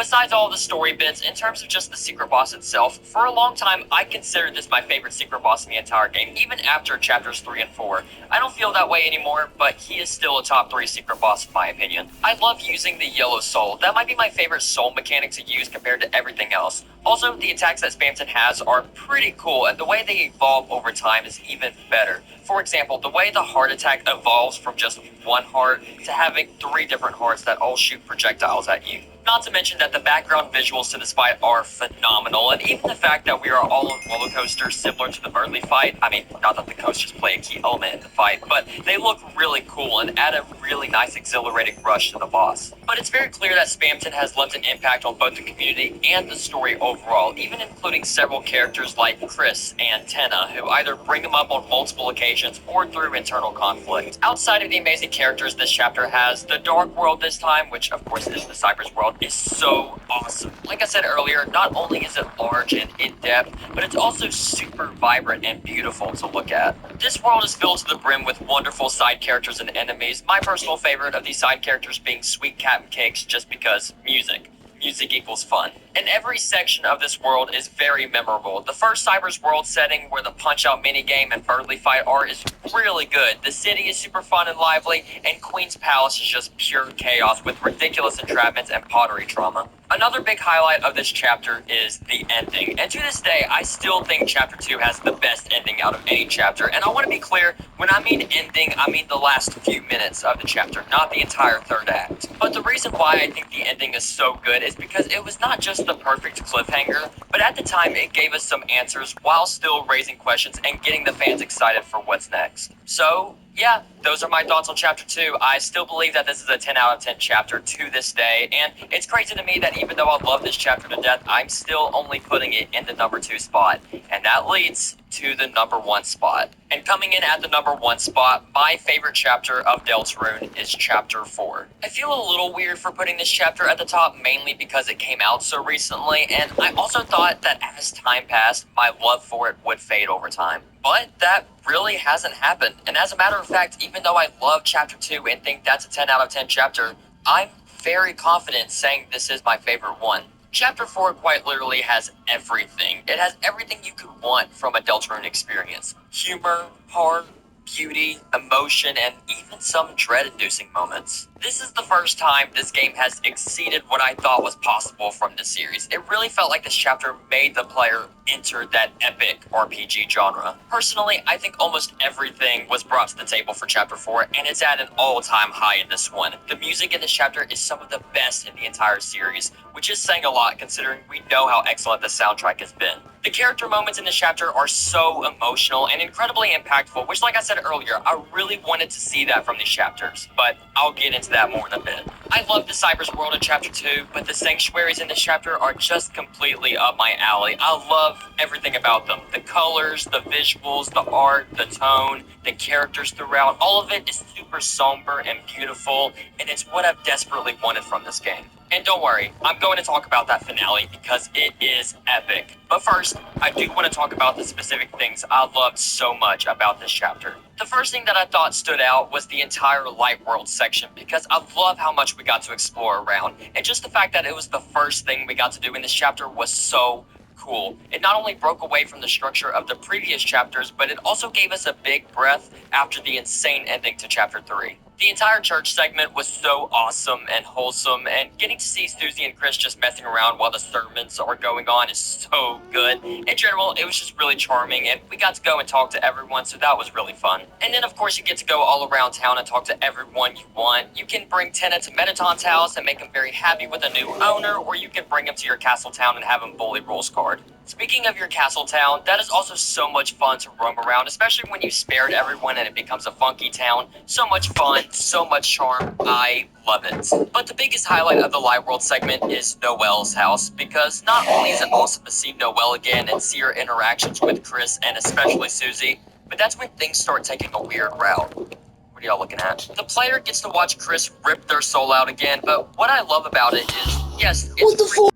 besides all the story bits, in terms of just the secret boss itself, for a long time I considered this my favorite secret boss in the entire game, even after chapters 3 and 4. I don't feel that way anymore, but he is still a top 3 secret boss in my opinion. I love using the yellow soul. That might be my favorite soul mechanic to use compared to everything else. Also, the attacks that Spamton has are pretty cool, and the way they evolve over time is even better. For example, the way the heart attack evolves from just one heart to having 3 different hearts that all shoot projectiles at you. Not to mention that the background visuals to this fight are phenomenal, and even the fact that we are all on roller coasters similar to the Burnley fight. I mean, not that the coasters play a key element in the fight, but they look really cool and add a really nice exhilarating rush to the boss. But it's very clear that Spamton has left an impact on both the community and the story overall, even including several characters like Chris and Tenna, who either bring him up on multiple occasions or through internal conflict. Outside of the amazing characters this chapter has, the Dark World this time, which of course is the Cypress World, is so awesome. Like I said earlier, not only is it large and in-depth, but it's also super vibrant and beautiful to look at. This world is filled to the brim with wonderful side characters and enemies, my personal favorite of these side characters being Sweet Captain Cakes, just because music. Music equals fun. And every section of this world is very memorable. The first Cyber's World setting, where the Punch-Out minigame and Burnley fight are, is really good. The city is super fun and lively, and Queen's Palace is just pure chaos with ridiculous entrapments and pottery trauma. Another big highlight of this chapter is the ending, and to this day, I still think Chapter 2 has the best ending out of any chapter, and I want to be clear, when I mean ending, I mean the last few minutes of the chapter, not the entire third act. But the reason why I think the ending is so good is because it was not just the perfect cliffhanger, but at the time it gave us some answers while still raising questions and getting the fans excited for what's next. So, yeah, those are my thoughts on Chapter 2. I still believe that this is a 10 out of 10 chapter to this day, and it's crazy to me that even though I love this chapter to death, I'm still only putting it in the number 2 spot, and that leads to the number 1 spot. And coming in at the number 1 spot, my favorite chapter of Deltarune is Chapter 4. I feel a little weird for putting this chapter at the top, mainly because it came out so recently, and I also thought that as time passed, my love for it would fade over time. But that really hasn't happened, and as a matter of fact, even though I love Chapter 2 and think that's a 10 out of 10 chapter, I'm very confident saying this is my favorite one. Chapter 4 quite literally has everything. It has everything you could want from a Deltarune experience. Humor, heart, beauty, emotion, and even some dread-inducing moments. This is the first time this game has exceeded what I thought was possible from the series. It really felt like this chapter made the player enter that epic RPG genre. Personally, I think almost everything was brought to the table for Chapter 4, and it's at an all-time high in this one. The music in this chapter is some of the best in the entire series, which is saying a lot considering we know how excellent the soundtrack has been. The character moments in this chapter are so emotional and incredibly impactful, which, like I said earlier, I really wanted to see that from these chapters, but I'll get into that more in a bit. I love the Cyber's World in Chapter 2, but the sanctuaries in this chapter are just completely up my alley. I love everything about them. The colors, the visuals, the art, the tone, the characters throughout, all of it is super somber and beautiful, and it's what I've desperately wanted from this game. And don't worry, I'm going to talk about that finale because it is epic. But first, I do want to talk about the specific things I loved so much about this chapter. The first thing that I thought stood out was the entire Light World section because I love how much we got to explore around. And just the fact that it was the first thing we got to do in this chapter was so cool. It not only broke away from the structure of the previous chapters, but it also gave us a big breath after the insane ending to Chapter 3. The entire church segment was so awesome and wholesome, and getting to see Susie and Chris just messing around while the sermons are going on is so good. In general, it was just really charming, and we got to go and talk to everyone, so that was really fun. And then, of course, you get to go all around town and talk to everyone you want. You can bring Tenna to Mettaton's house and make him very happy with a new owner, or you can bring him to your castle town and have him bully Rules card. Speaking of your castle town, that is also so much fun to roam around, especially when you spared everyone and it becomes a funky town. So much fun, so much charm. I love it. But the biggest highlight of the Light World segment is Noelle's house, because not only is it awesome to see Noelle again and see her interactions with Chris and especially Susie, but that's when things start taking a weird route. What are y'all looking at? The player gets to watch Chris rip their soul out again, but what I love about it is, yes, it's What the fuck?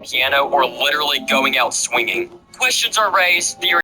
piano or literally going out swinging. Questions are raised, theories